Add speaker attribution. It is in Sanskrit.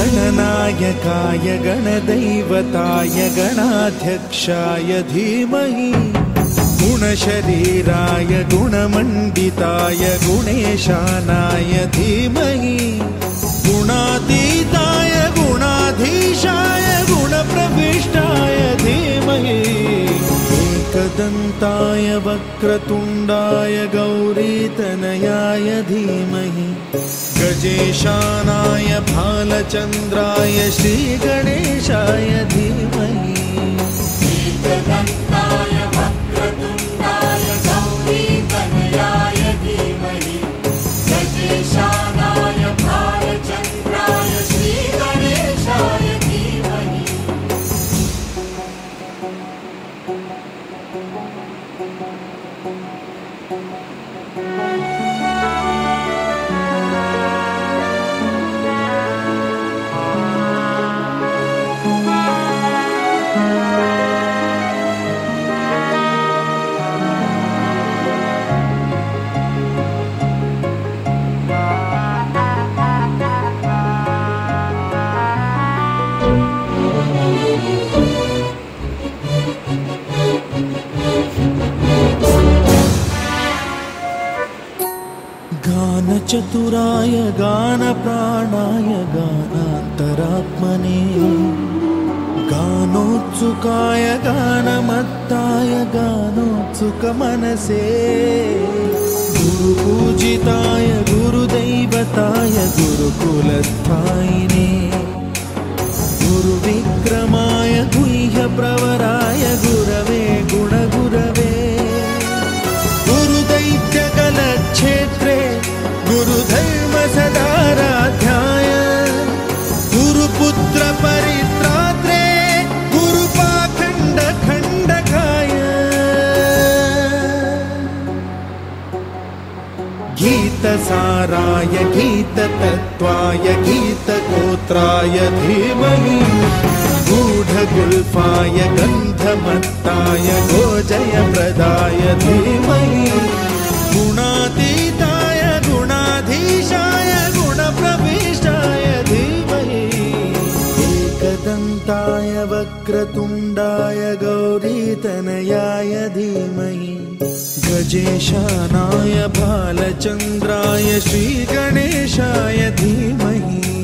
Speaker 1: गणनायकाय गणदैवताय गणाध्यक्षाय धीमहि गुणशरीराय गुणमण्डिताय गुणेशानाय धीमहि गुणातीताय गुणाधीशाय गुणप्रविष्टाय धीमहि एकदन्ताय वक्रतुण्डाय गौरीतनयाय धीमहि गजेशानाय भालचन्द्राय श्रीगणेशाय धीमहि
Speaker 2: एकदन्ताय वक्रतुण्डाय गौरीतनयाय धीमहि गजेशानाय भालचन्द्राय श्रीगणेशाय धीमहि
Speaker 1: गानचतुराय गानप्राणाय गानान्तरात्मने गानोत्सुकाय गानमत्ताय गानोत्सुकमनसे गुरुपूजिताय गुरुदैवताय गुरुकुलस्थायिने गुरुविक्रमाय गुह्यप्रवराय गुरवे गुणगुरवे गुरुदैत्यकलक्षेत्रे गुरुधर्मसदाराध्याय गुरुपुत्र परित्रात्रे गुरुपाखण्डखण्डकाय गीतसाराय गीततत्त्वाय गीतगोत्राय धीमहि गूढगुल्फाय गन्धमत्ताय गोजयप्रदाय धीमहि गुणातीताय गुणाधीशाय गुणप्रविष्टाय धीमहि एकदन्ताय वक्रतुण्डाय गौरीतनयाय धीमहि गजेशानाय भालचन्द्राय श्रीगणेशाय धीमहि